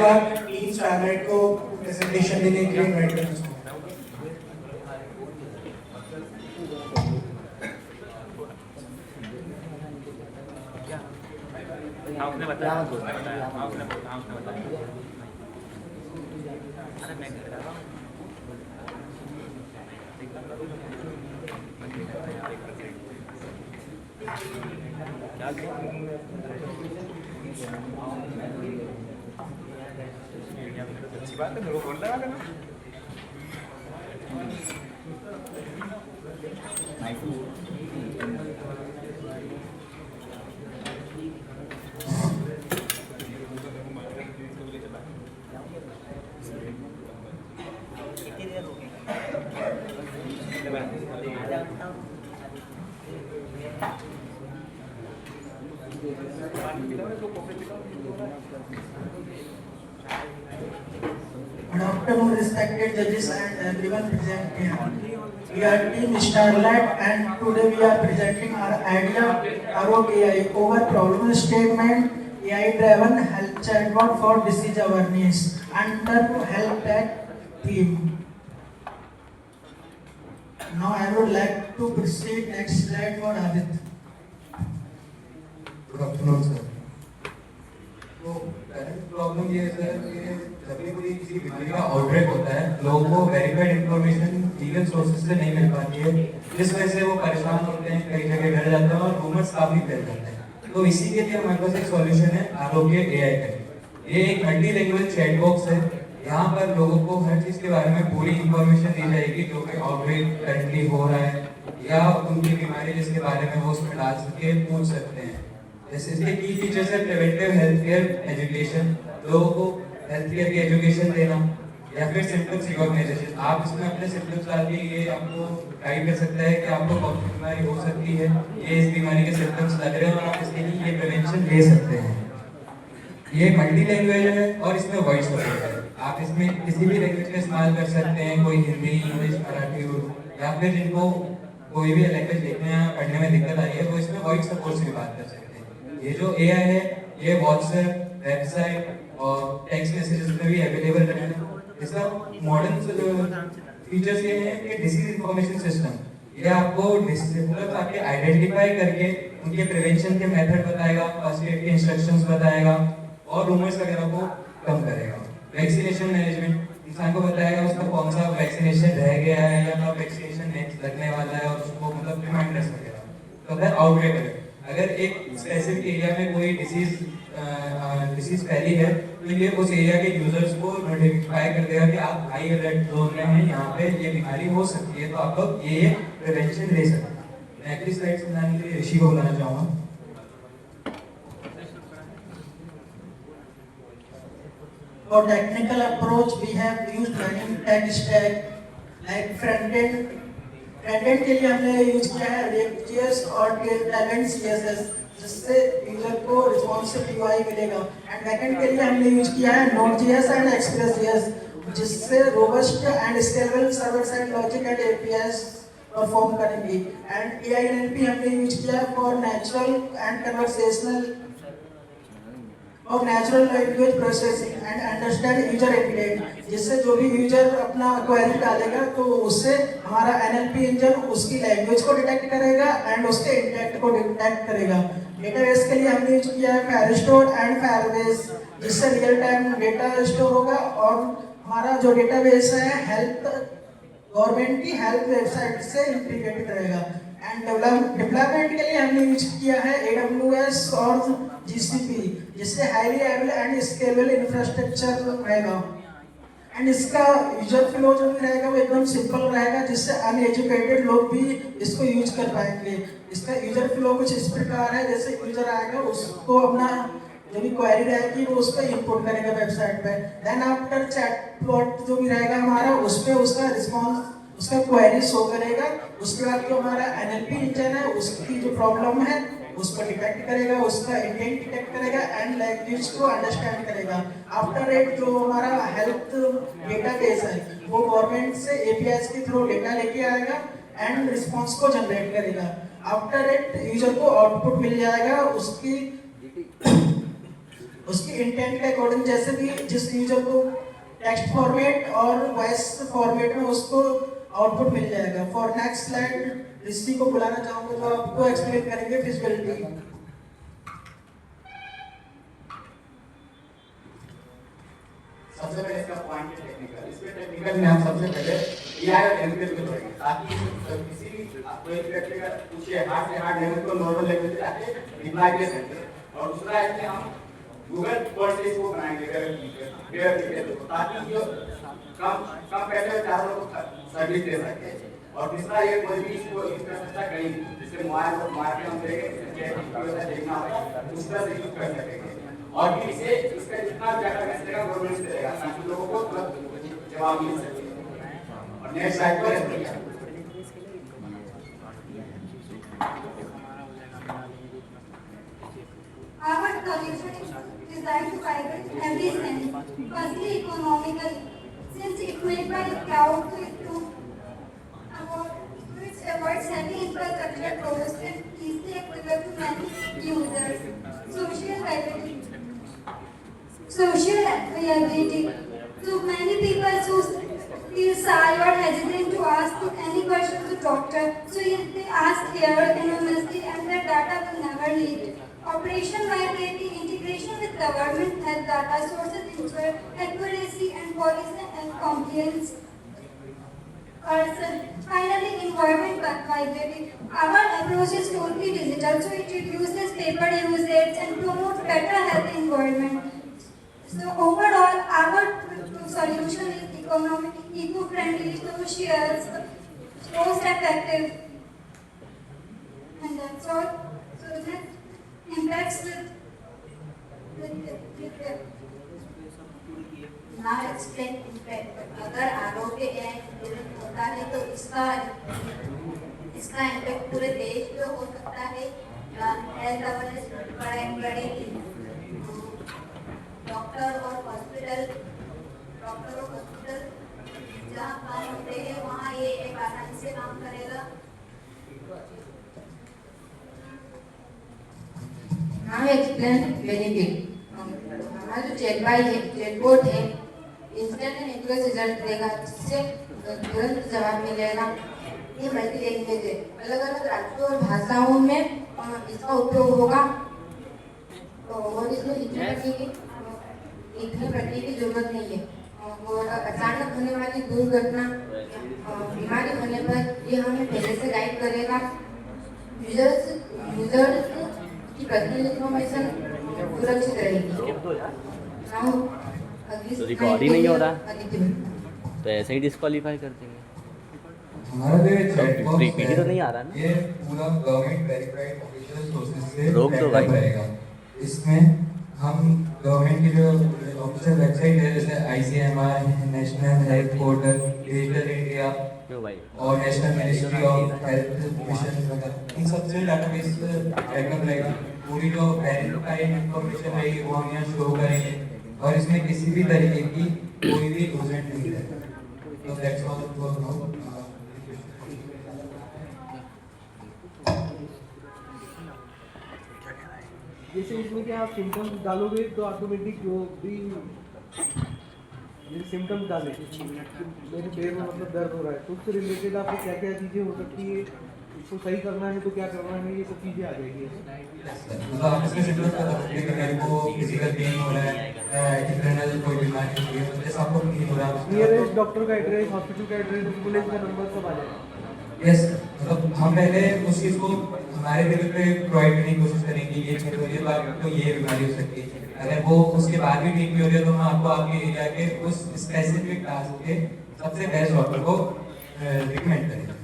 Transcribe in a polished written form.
बाद team starlight को presentation देने के लिए इनवाइट करना चाहूँगा। आपने बताया आपने बताया अरे मैं कर रहा हूँ अच्छी बात है, मेरे को फोन लगा देना। Good afternoon, respected judges and everyone present here. We are Team Starlight and today we are presenting our idea about AI over problem statement AI-driven health chatbot for disease awareness under health tech theme. Now I would like to proceed next slide for Aditya. Good afternoon sir. तो current problem ये है sir कि जब भी कोई किसी बीमारी का आउटब्रेक होता है, लोगों को वेरीफाइड इंफॉर्मेशन लीगल सोर्सेज से नहीं मिल पाती है, जिस वजह से वो परेशान होते हैं, कई जगह डर जाते हैं और रूमर्स काफी फैल जाते हैं। तो इसी के लिए हमारे पास एक सॉल्यूशन है आरोग्य एआई का। ये एक मल्टी लैंग्वेज चैट बॉक्स है। यहाँ पर लोगों को हर चीज के बारे में पूरी इंफॉर्मेशन दी जाएगी जो कि आउटब्रेक करंटली हो रहा है या उनकी बीमारी जिसके बारे में वो उसमें डाल सके पूछ सकते हैं। जैसे इसके की फीचर्स है प्रिवेंटिव हेल्थ केयर एजुकेशन, लोगों को हेल्थ केयर की एजुकेशन देना, या फिर सिम्टम्स रिकॉग्नाइजेशन। आप इसमें अपने सिम्टम्स डाल के ये आपको गाइड कर सकता है कि आपको कौन सी बीमारी हो सकती है, ये इस बीमारी के सिम्टम्स लग रहे हैं और आप इसके लिए ये प्रिवेंशन ले सकते हैं। ये मल्टी लैंग्वेज है और इसमें वॉइस सपोर्ट है। आप इसमें किसी भी लैंग्वेज का इस्तेमाल कर सकते हैं, कोई हिंदी, इंग्लिश, मराठी, उर्दू, या फिर जिनको कोई भी लैंग्वेज लिखने या पढ़ने में दिक्कत आई है वो इसमें वॉइस सपोर्ट से भी बात कर सकते हैं। ये जो एआई है ये व्हाट्सएप, वेबसाइट और टेक्स्ट मैसेजेस में भी अवेलेबल रहेगा। इसका मॉडर्न फीचर्स ये है कि डिसीज इंफॉर्मेशन सिस्टम, ये आपको डिसीज आपके आइडेंटिफाई करके उनके प्रिवेंशन के मेथड बताएगा, फर्स्ट एड के इंस्ट्रक्शंस बताएगा और रूमर्स वगैरह को कम करेगा। वैक्सीनेशन मैनेजमेंट, इंसान को बताएगा उसका कौन सा वैक्सीनेशन रह गया है या कब वैक्सीनेशन नेक्स्ट लगने वाला है और उसको मतलब रिमाइंडर्स वगैरह। तो अगर आउटब्रेक है, अगर एक स्पेसिफिक एरिया में कोई डिसीज फैली है तो ये उस एरिया के यूजर्स को नोटिफाई कर देगा कि आप हाई अलर्ट जोन में हैं, यहाँ पे ये बीमारी हो सकती है, तो आप लोग ये प्रिवेंशन ले सकते हैं। मैं अगली स्लाइड समझाने के लिए ऋषि को बुलाना चाहूँगा। For technical approach, we have used many tech stack like front-end के लिए हमने यूज किया है React.js और Talent CSS, जिससे यूजर को रिस्पॉन्सिव UI मिलेगा। एंड बैकएंड के लिए हमने यूज किया है Node.js एंड Express.js, जिससे robust and scalable server side logic and APIs perform करेंगे। एंड AI NLP हमने यूज किया है फॉर नेचुरल एंड कन्वर्सेशनल और natural language processing and understand user intent, जिससे जो भी यूजर अपना क्वेरी डालेगा तो उससे हमारा NLP इंजन उसकी लैंग्वेज को डिटेक्ट करेगा एंड उसके इंटेंट को डिटेक्ट करेगा। डेटाबेस के लिए हमने यूज किया है फायरस्टोर एंड फायरबेस, जिससे रियल टाइम डेटा स्टोर होगा और हमारा जो डेटाबेस है हेल्थ गवर्नमेंट की हेल्थ वेबसाइट से इंटीग्रेटेड रहेगा। एंड डिप्लॉयमेंट के लिए हमने यूज किया है AWS और GCP, जिससे highly available and scalable infrastructure रहेगा। एंड इसका यूजर फ्लो जो भी रहेगा वो एकदम सिंपल रहेगा, जिससे अनएजुकेटेड लोग भी इसको यूज कर पाएंगे। इसका यूजर फ्लो कुछ इस प्रकार है, जैसे यूजर आएगा उसको अपना जो भी क्वेरी रहेगी वो उस पर इनपुट करेगा वेबसाइट पे, देन आफ्टर चैटबॉट जो भी रहेगा हमारा उस पर उसका रिस्पॉन्स उसका क्वेरी शो करेगा। उसके बाद जो हमारा NLP इंजन है उसकी जो प्रॉब्लम है उसको डिटेक्ट करेगा, उसका इंटेंट डिटेक्ट करेगा एंड लैंग्वेज को अंडरस्टैंड करेगा। आफ्टर इट जो हमारा हेल्थ डेटाबेस है वो गवर्नमेंट से APIs के थ्रू डेटा लेके आएगा एंड रिस्पॉन्स को जनरेट करेगा। आफ्टर इट यूजर को आउटपुट मिल जाएगा, उसकी इंटेंट के अकॉर्डिंग जैसे भी जिस यूजर को टेक्स्ट फॉर्मेट और वॉइस फॉर्मेट में उसको आउटपुट मिल जाएगा। फॉर नेक्स्ट स्लाइड ऋषि को बुलाना चाहूंगा जो आपको एक्सप्लेन करेंगे फिजिबिलिटी। सबसे पहले इसका पॉइंट है टेक्निकल। इसमें टेक्निकल में हम सबसे पहले एआई और एमएल को जोड़ेंगे ताकि किसी भी कोई व्यक्ति का पूछे हार्ड से हार्ड लैंग्वेज को नॉर्मल लैंग्वेज में जाके रिप्लाई दे सकते हैं। और दूसरा है कि हम गूगल वर्ड से इसको बनाएंगे वेयर ताकि जो कम पैसे में चारों को सर्विस दे सके। और तीसरा ये कोई भी इसको यूज कर सकता है कहीं जैसे मोबाइल को मार्केट में देंगे जैसे देखना होगा उस तरह से यूज कर सकेंगे। और भी इसे इसका जितना डाटा मैसेज का गवर्नमेंट देगा ताकि लोगों को तुरंत जवाब मिल सके। और नेक्स्ट स्लाइड पर Our solution is designed to cover every sense. Firstly, economical, since it's made by the cloud, so it avoids heavy infrastructure costs and easily accessible to many users. Social reliability. So many people who feel shy or hesitant to ask any question to doctor. So if they ask here anonymously and their data will never leak. Operation viability, integration with government health data sources ensure accuracy and policy and compliance. Finally, environment viability. Our approach is totally digital, so it reduces paper usage and promotes better health environment. So overall, our solution is economic, eco-friendly, social, cost-effective, and that's all. So that impacts with now explain impact. अगर आरोग्य होता है तो इसका impact पूरे देश पे हो सकता है। हेल्थ अवेयरनेस बढ़ेगी। डॉक्टर और हॉस्पिटल जहाँ काम होते हैं वहाँ ये एक आसानी से काम करेगा। Now explain benefit. हमारा जो चैटबॉट है इंस्टेंट एंड एक्यूरेट रिजल्ट देगा जिससे तुरंत जवाब मिलेगा। ये मल्टी लैंग्वेज है, अलग अलग राज्यों और भाषाओं में इसका उपयोग होगा। और इसमें लिखने पढ़ने की जरूरत नहीं है। और अचानक होने वाली दुर्घटना बीमारी होने पर ये हमें पहले से गाइड करेगा। यूजर्स की पर्सनल इंफॉर्मेशन सुरक्षित रहेगी। तो रिकॉर्ड ही नहीं हो रहा तो ऐसे ही डिस्क्वालीफाई कर देंगे। हमारा जो चैटबॉट रिपीट तो नहीं आ रहा ना? ये पूरा गवर्नमेंट वेरीफाइड ऑफिशियल सोर्सेज से रोक दो भाई। रहेगा। इसमें हम गवर्नमेंट की जो ऑफिशियल वेबसाइट है जैसे ICMR, national health portal, digital India क्यों भाई और national ministry of health mission वगैरह इन सबसे डाटाबेस बैकअप रहेगी। पूरी जो वेरीफाइड इंफॉर्मेशन रहेगी वो हम यहाँ शो करेंगे और इसमें किसी भी तरीके की कोई भी यूजमेंट नहीं रहेगा। तो दैट्स ऑल फॉर नाउ। जैसे इसमें क्या आप सिम्टम्स डालोगे तो ऑटोमेटिक जो भी सिम्टम्स डाले मेरे पैर में मतलब दर्द हो रहा है तो उससे रिलेटेड आपको क्या क्या चीज़ें हो सकती है, इसको सही करना है तो क्या करना है, ये सब चीज़ें आ जाएगी। मतलब आप इसमें सिम्टम्स बता सकते हैं कि मेरे को फिजिकल पेन हो रहा है, इंटरनल कोई बीमारी हो रही है, जैसे आपको फील हो रहा है नियरेस्ट डॉक्टर का एड्रेस, हॉस्पिटल का एड्रेस, एम्बुलेंस का नंबर सब आ जाएगा। यस, मतलब हम पहले उस चीज़ को हमारे लेवल पे प्रोवाइड करने की कोशिश करेंगे। ये चीज़ हो रही है तो आपको ये बीमारी हो सकती है। अगर वो उसके बाद भी ठीक नहीं हो रही है तो हम आपको आपके एरिया के उस स्पेसिफिक टास्क के सबसे बेस्ट डॉक्टर को रिकमेंड करेंगे।